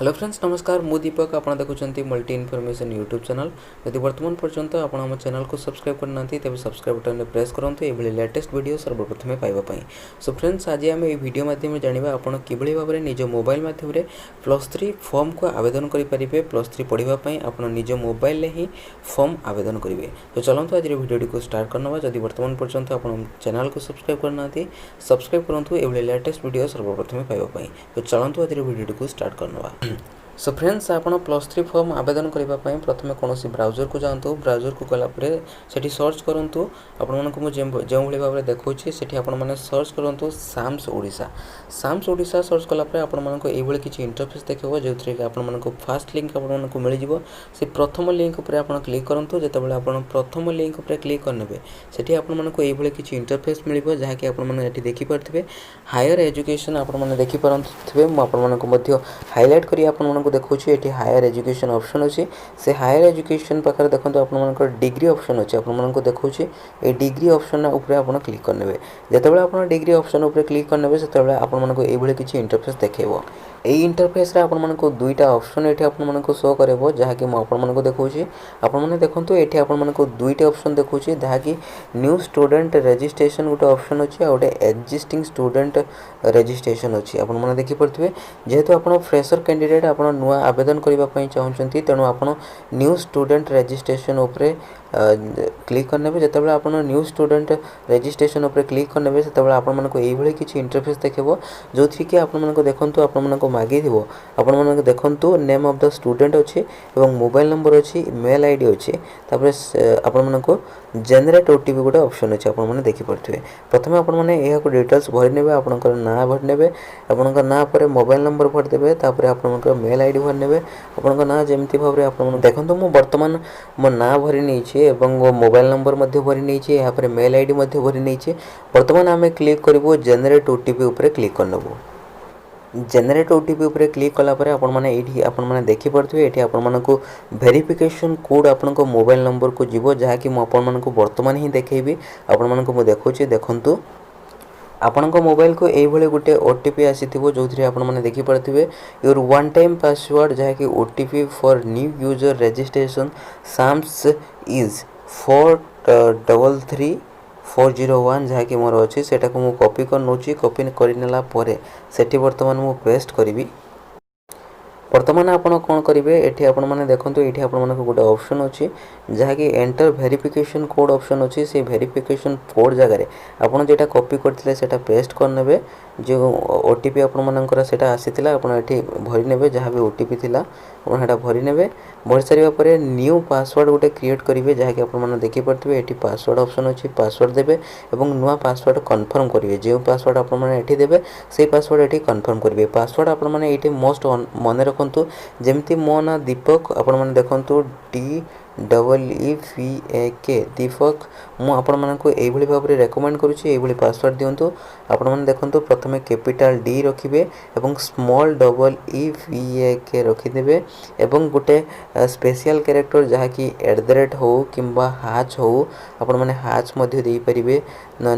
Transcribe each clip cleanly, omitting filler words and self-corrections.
Hello friends नमस्कार मु दीपक आप देखुं मल्टी इनफॉर्मेशन यूट्यूब चैनल यदि वर्तमान पर्यंत आप आम चैनल को सब्सक्राइब करना तेज सब्सक्राइब बटन में प्रेस करूँ ये लेटेस्ट वीडियो सर्वप्रथम पाइबापी। सो फ्रेंड्स आज आम ये वीडियो माध्यम जाना आप किभली भाव में निज मोबाइल माध्यम +3 फॉर्म को आवेदन करेंगे। +3 पढ़ाई आप निज मोबाइल ही फॉर्म आवेदन करेंगे। तो चलते आज वीडियो को स्टार्ट करना। जदि वर्तमान पर्यंत आप चैनल को सब्सक्राइब करना सब्सक्राइब करूँ ये लेटेस्ट वीडियो सर्वप्रथम पाइबापी। तो चलते आज वीडियो को स्टार्ट करना। सो फ्रेंड्स आप +3 फॉर्म आवेदन करने प्रथम कौन ब्राउजर को जातु। ब्राउजर को गलापर से सर्च करूँ आपको जो भाव में देखा से आपने सर्च करूँ SAMS Odisha. SAMS Odisha search कलापर आपको ये किसी इंटरफेस देखो जो थी आपको फास्ट लिंक आपको मिल से प्रथम लिंक पर आप क्लिक करूँ। जितेबाला आप प्रथम लिंक पर क्लिक करने से आपको ये किसी इंटरफेस मिल जहाँकि आपने देखिपे हायर एजुकेशन आपने देखिपे मुझे हाइलाइट करी आपको देखो ये हायर एजुकेशन ऑप्शन अच्छी से हायर एजुकेशन पाखे देखो आप डिग्री ऑप्शन अच्छे आपको देखो ये डिग्री ऑप्शन उपर आप क्लिक करने जितेबाला आप डिग्री ऑप्शन उपर क्लिक करने से आपको ये किसी इंटरफेस देखेब। यही इंटरफेस आपको दुईटा ऑप्शन ये आपको शो कर जहाँकि मुझे देखा आपने देखो ये आपको दुईटा ऑप्शन देखा जहाँकि न्यू स्टूडेंट रजिस्ट्रेशन गोटे ऑप्शन अच्छी गोटे एक्जिस्टिंग स्टूडेंट रजिस्ट्रेशन अच्छी आपने देखिपे जेहेतु आप फ्रेशर कैंडिडेट आप नुआ आवेदन करने चाहते तेणु आप न्यू स्टूडेंट रजिस्ट्रेशन उपरे क्लिक करने जितेबाला आप न्यू स्टूडेंट रजिस्ट्रेशन उपर क्लिक करने से आपको ये किसी इंटरफेस देखेब जो थी कि आपको देखो आपको मागे आपको देखो नेम ऑफ द स्टूडेंट अच्छी और मोबाइल नंबर अच्छी मेल आईडी अच्छी आपको जेनेरेट ओटीपी गोटे ऑप्शन अच्छे आपने देखिपे। प्रथम आपने यहाँ डिटेल्स भरने आपंकर ना भरने आपंकर ना पर मोबाइल नंबर भरदे आपंकर मेल आईडी भरने आपंकर ना जमी भाव में आप देखो मुझे बर्तमान मो ना भरी नहीं एवं मोबाइल नंबर भरी नहीं यहाँ पर मेल आईडी भरी नहीं। बर्तमान आम क्लिक करूँ जेनेरेट ओटीपी उपर क्लिक करनबू। जेनेरेट ओटीपी उपर क्लिक कलापर आपने देखिपे ये आपको वेरिफिकेशन कोड आपण मोबाइल नंबर को जीव जहाँकि मुझे बर्तमान ही देखेबी आपको देखुची देखु आपणक मोबाइल को ये गोटे ओटीपी आसी जो आपने देखिपे योर वन टाइम पासवर्ड जहाँकि OTP for new user registration साम्स इज 433401 जहाँकि मोर अच्छी से कॉपी कर नौची कॉपी करनेला से बर्तमान मु पेस्ट करी। बर्तमान आप कौन करेंगे ये आपने देखो ये आपको गोटे ऑप्शन अच्छी जहाँकि एंटर वेरिफिकेशन कोड ऑप्शन अच्छी से वेरिफिकेशन कोड जगह आपड़ जो कॉपी करते से पेस्ट करने जो ओटीपी आपंकर से आसीला आप भरी ने जहाँ भी ओटीपी थी आपड़ा भरी ने भरी सारे न्यू पासवर्ड गोटे क्रिएट करेंगे जहाँकि आपने देखिपे ये पासवर्ड ऑप्शन अच्छी पासवर्ड देवे और नुआ पासवर्ड कन्फर्म करेंगे जो पासवर्ड आपने देवे से पासवर्ड ये कन्फर्म करेंगे। पासवर्ड आपने ये मोस्ट मन रख जमती मो ना दीपक आपने देखो DEEPAK दीपक मुझे ये भाव में रेकमेंड करुँची पासवर्ड दिंतु आपने देखो प्रथम कैपिटल डी रखिए और स्मॉल EEPAK रखिदे और गोटे स्पेशल कैरेक्टर जहाँकि @ हो कि हाच हो आपने हाच दे पारे ना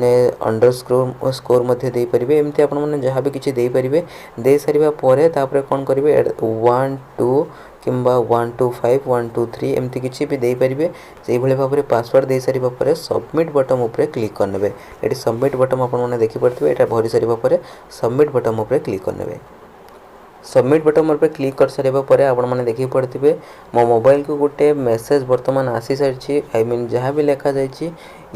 अंडरस्कोर दे पारे एमती आपने जहाँ भी किसी दे पारे दे सारापर कौन करेंगे 1 2 कि 1 2 5 1 2 3 एमती किसी भी दे पारे से भाव में पासवर्ड दे सारापर सबमिट बटन उपर क्लिक करने ये सबमिट बटन आपने देखिपे ये भरी सारापर सबमिट बटन उपर क्लिक करने सबमिट बटन पर क्लिक कर सारापर आपने देखिपे मो मोबाइल को गोटे मेसेज बर्तमान आसी सारी आई मीन जहाँ भी लिखा जाइए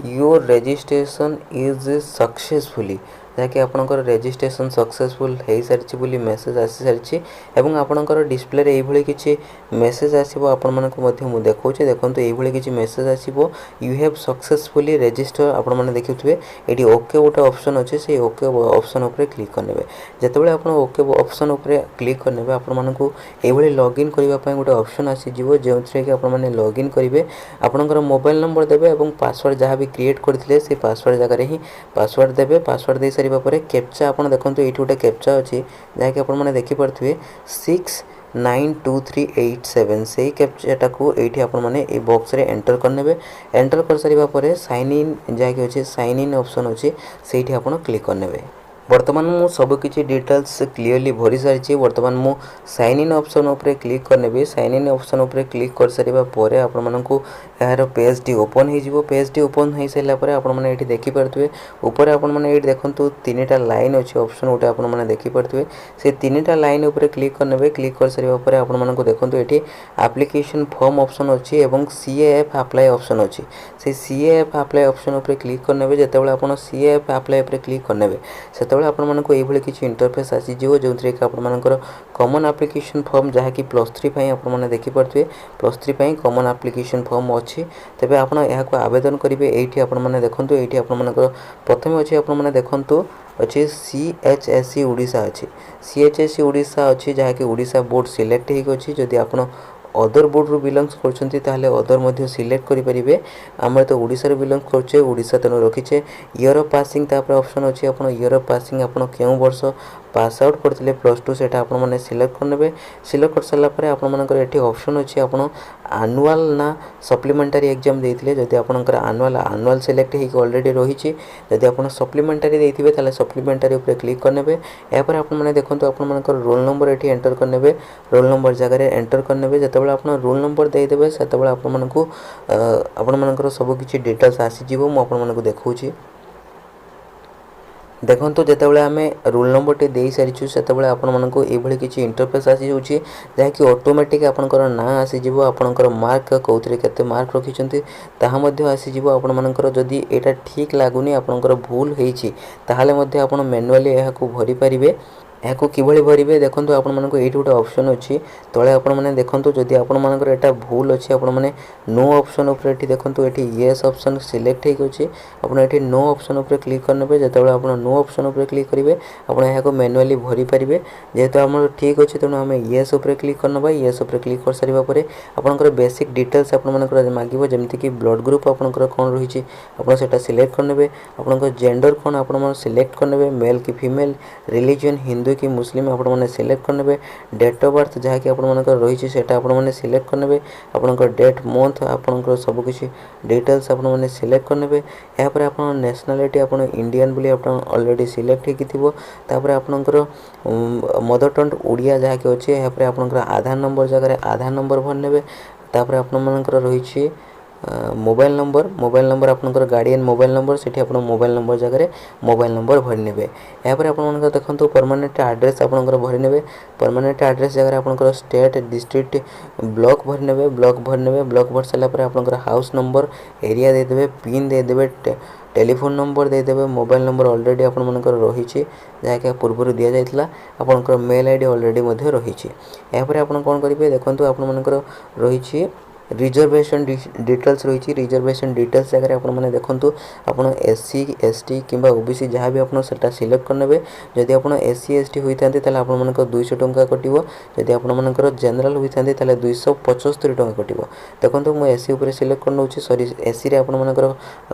योर रजिस्ट्रेशन इज सक्सेसफुली जहाँकि आपंकर रजिस्ट्रेशन सक्सेसफुल हो सारी मेसेज आसी सारी और आपंकर डिस्प्ले ये किसी मेसेज आसो आपको देखा देखो ये किसी मेसेज आसो यू हैव सक्सेसफुली रजिस्टर आपने देखुए ये ओके गोटे ऑप्शन अच्छे से ओके ऑप्शन उपर क्लिक करने जितेबाला आप ओके ऑप्शन उपर क्लिक करने आपको ये लॉगिन करने गोटे ऑप्शन आसीज जो कि आपने लॉगिन करेंगे आपंकर मोबाइल नंबर देवे और पासवर्ड जहाँ भी क्रिएट करते से पासवर्ड जगह ही पासवर्ड देवे पासवर्ड दे सारापर कैप्चा आप देखो ये गोटे कैप्चा अच्छी जहाँकि आपने देखिपे 692387 से कैप्चा को ये आपने बॉक्स रे एंटर करने एंटर कर सारापर साइन इन जहाँकि अच्छे साइन इन ऑप्शन अच्छी से आप क्लिक करने बर्तमान मु सबकि डिटेल्स क्लीयरली भरी सारी। बर्तमान मु साइन इन ऑप्शन उपरे क्लिक करनेबी। साइन इन ऑप्शन उपरे क्लिक कर सारिबा परे आपण मानकु यार पेज टी ओपन हो जिवो। पेज टी ओपन हो साइला परे आपण माने एठी देखि परथुवे ऊपर आपण माने एठी देखंतु तीनटा लाइन अछि ऑप्शन उठे आपण माने देखि परथुवे। से तीनटा लाइन उपरे क्लिक करनेबे। क्लिक कर सारिबा परे आपण मानकु देखंतु एठी एप्लीकेशन फॉर्म ऑप्शन अछि एवं सीएएफ अप्लाई ऑप्शन अछि। से सीएएफ अप्लाई ऑप्शन उपरे क्लिक करनेबे। जेतेबेले आपण सीएएफ अप्लाई उपरे क्लिक करनेबे सेतेबेले आपण मानकु एई भली किछि इंटरफेस आसी जिवो जोंतरे कि आपण मानकर कॉमन एप्लीकेशन फॉर्म जहा कि +3 पई आपण माने देखि परथुवे। +3 पई कॉमन एप्लीकेशन फॉर्म अछि। तबे आपण एहा को आवेदन करिवे। एठी आपण माने देखंतु एठी आपण मानकर प्रथमे अछि आपण माने देखंतु अछि सीएचएससी ओडिशा अछि। सीएचएससी ओडिशा अछि जहा कि ओडिशा बोर्ड सिलेक्ट हेक अछि। जदि आपण अदर बोर्ड रो बिलोंग्स करछंती ताले अदर मध्ये सिलेक्ट करि परिबे। हमर तो ओडिसा रो बिलोंग करछे ओडिसा तनो रखिछे। ईयर ऑफ पासिंग तापर ऑप्शन अछि आपण ईयर ऑफ पासिंग आपण केउ वर्ष पास आउट करथिले +2 सेटा आपण माने सिलेक्ट करनेबे। सिलेक्ट कर सला परे आपण मानकर एठी ऑप्शन अछि आपण एनुअल ना सप्लीमेंटरी एग्जाम देथिले। जदि आपनकर एनुअल सिलेक्ट हेक ऑलरेडी रहिछि। जदि आपण सप्लीमेंटरी देथिबे ताले सप्लीमेंटरी ऊपर क्लिक करनेबे। या पर आपण माने देखंतु आपण मानकर रोल नंबर एठी एंटर करनेबे। रोल नंबर जगह रे एंटर करनेबे। जेतेबेले आपण रोल नंबर देइ देबे सेतेबेले आपण मानकु आपण मानकर सब किछि डिटेल्स आसी जिवो। मु आपण मानकु देखौछि देखंतु जेतेबेले आमे रोल नंबर टे देई सारिछु सेतेबेले आपण मानकु एई भली किछि इंटरफेस आसी होछि जहा कि ऑटोमेटिक आपनकर ना आसी जिवो। आपनकर मार्क कोउतरे केते मार्क रखिछंती ताहा मध्ये आसी जिवो। आपण मानकर जदि एटा ठीक लागुनी आपनकर भूल हेछि ताहाले मध्ये आपण मैन्युअली एहा को भरि परिबे। याको किभली भरिबे देखंतु आपण मानको एठी गोटे ऑप्शन अछि तळे आपण माने देखंतु जदि आपण मानकर एटा भूल अछि आपण माने नो ऑप्शन ऊपर एठी देखंतु एठी यस ऑप्शन सिलेक्ट हेक अछि। आपण एठी नो ऑप्शन ऊपर क्लिक करनेबे। जेतेबेले आपण नो ऑप्शन ऊपर क्लिक करिवे आपण याको मैन्युअली भरि परिबे। जेहेतु हमर ठीक अछि तनो हम यस ऊपर क्लिक करनबा। यस ऊपर क्लिक कर सारिबा परे आपनकर बेसिक डिटेल्स आपण मानकर मागिबो जेमति कि ब्लड ग्रुप आपनकर कोन रहिछि आपण सेटा सिलेक्ट करनेबे। आपनकर जेंडर कोन आपण मन सिलेक्ट करनेबे मेल कि फीमेल रिलीजन हिंदू कि मुस्लिम आपण माने सिलेक्ट करनेबे। डेट ऑफ बर्थ जहा कि आपण मानकर रहिछि सेटा आपण माने सिलेक्ट करनेबे। आपनकर डेट मंथ आपनकर सब किछि डिटेल्स आपण माने सिलेक्ट करनेबे। या पर आपण नेशनलिटी आपण इंडियन बोली आपण ऑलरेडी सिलेक्ट हेकिथिबो। तापर आपनकर मदर टंग ओडिया जहा कि अछि। या पर आपनकर आधार नंबर जगह रे आधार नंबर भरनेबे। तापर आपण मानकर रहिछि मोबाइल नंबर आपनकर गार्डियन मोबाइल नंबर सेठी आपण मोबाइल नंबर जगह रे मोबाइल नंबर भरनेबे। या पर आपण मानकर देखंतु परमानेंट एड्रेस आपनकर भरनेबे। परमानेंट एड्रेस जगह रे आपनकर स्टेट डिस्ट्रिक्ट ब्लॉक भरनेबे। ब्लॉक भर सला पर आपनकर हाउस नंबर एरिया दे देबे पिन दे देबे टेलीफोन नंबर दे देबे। मोबाइल नंबर ऑलरेडी आपण मानकर रहिछि जहा कि पूर्व दिया जायतला। आपनकर मेल आईडी ऑलरेडी मध्ये रहिछि। या पर आपण कोन करिवे देखंतु आपण मानकर रहिछि रिजर्वेशन डिटेल्स रही। रिजर्वेशन डिटेल्स जगह आपण माने देखंतु आपण एससी एसटी किबा ओबीसी जहा भी आपण सेटा सिलेक्ट करनेबे। जदि आपण एससी एसटी होइतांते ताले आपण मानकर 200 टंका कटिवो। जदि आपण मानकर जनरल होइतांते ताले 275 टंका कटिवो। देखंतु मु एससी ऊपर सिलेक्ट करनोछि सॉरी एससी रे आपण मानकर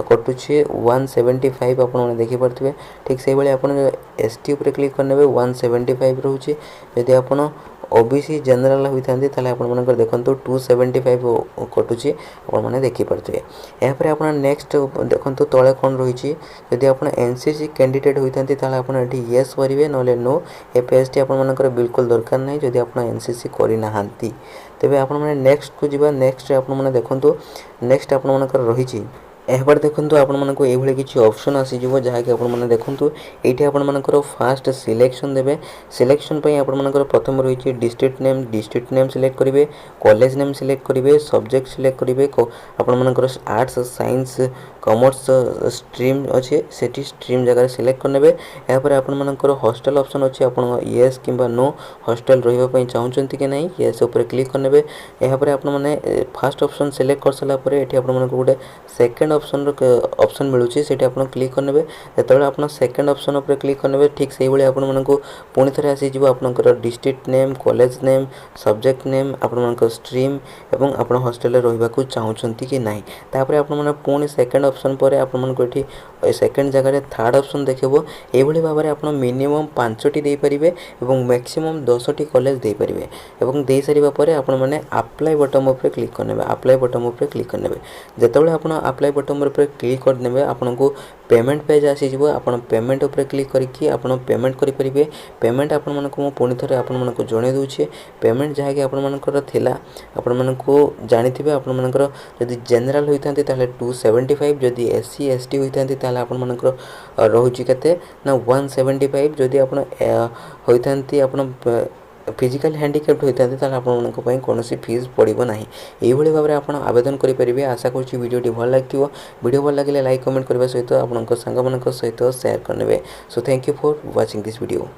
कटुछि 175 आपण माने देखि परथिबे। ठीक सेहि भली आपण एसटी ऊपर क्लिक करनेबे 175 रहउछि। जदि आपण ओबीसी जनरल होइतांते ताले आपण मानकर देखंतु 275 कटुछि आपण माने देखि परथिबे। या पर आपण नेक्स्ट देखंतु तळे कोन रहिछि जदि आपण एनसीसी कैंडिडेट होइतांते ताले आपण एठी यस भरिबे नले नो। ए पेजटी आपण मानकर बिल्कुल दरकार नै जदि आपण एनसीसी करि नाहांती। तबे आपण माने नेक्स्ट को जिबा। नेक्स्ट रे आपण माने देखंतु नेक्स्ट आपण मानकर रहिछि एहबार देखंतु आपण मानको एई भली किछि ऑप्शन आसी जिवो जहा कि आपण माने देखंतु एठी आपण मानकर फास्ट सिलेक्शन देबे। सिलेक्शन पई आपण मानकर प्रथम रहिछि डिस्ट्रिक्ट नेम सिलेक्ट करिवे। कॉलेज नेम सिलेक्ट करिवे। सब्जेक्ट सिलेक्ट करिवे। आपण मानकर आर्ट्स साइंस कॉमर्स स्ट्रीम अछि सेठी स्ट्रीम जगह सिलेक्ट करनेबे। या पर आपण मानकर हॉस्टल ऑप्शन अछि आपण यस किबा नो हॉस्टल रहिबा पई चाहउचंती कि नै यस ऊपर क्लिक करनेबे। या पर आपण माने फर्स्ट ऑप्शन सिलेक्ट कर सला परे एठी आपण मानकर गुटे सेकंड ऑप्शन मिलुछि सेठी आपण क्लिक करनेबे। जेतेबेले आपण सेकंड ऑप्शन ऊपर क्लिक करनेबे ठीक सेहि भली आपण मानकु पुनी थरे आसी जिवो आपनकर district name college name subject name आपण मानकर स्ट्रीम एवं आपण हॉस्टल रे रहिबा को चाहउचंती कि नै। तापर आपण माने पुनी सेकंड ऑप्शन परे आपण मानकु एठी सेकंड जगह रे थर्ड ऑप्शन देखिबो। एई भली भाबरे आपण मिनिमम 5 टी देई परिबे एवं मैक्सिमम 10 टी कॉलेज देई परिबे। एवं देई सारिबा परे आपण माने अप्लाई बटन ऊपर क्लिक करनेबे। अप्लाई बटन ऊपर क्लिक करनेबे। जेतेबेले आपण अप्लाई बटन पर क्लिक करदे आपको पेमेंट पेज आसीज आपन पेमेंट उपर क्लिक करके आपन पेमेंट करेंगे। पेमेंट आपण मानक पुणी थे आपण मानक जणे दूचे पेमेंट जहाँकि आपण मानकर थिला आपण मानक जानिथिबे आपण मानकर जदि जनरल होइथांती ताले 275 जदि एससी एसटी होइथांती ताले आपण मानकर रहुची केते ना 175 जदि आपण होइथांती आपण फिजिकल हैंडिकैप्ड होता है आपन कौन फीस पड़ो ना। यही भाव में आप आवेदन करेंगे। आशा करुँच वीडियो भल लगे वीडियो भल लगे लाइक कमेंट करने सहित आप सांग सहित शेयर करेंगे। So thank you for watching this video.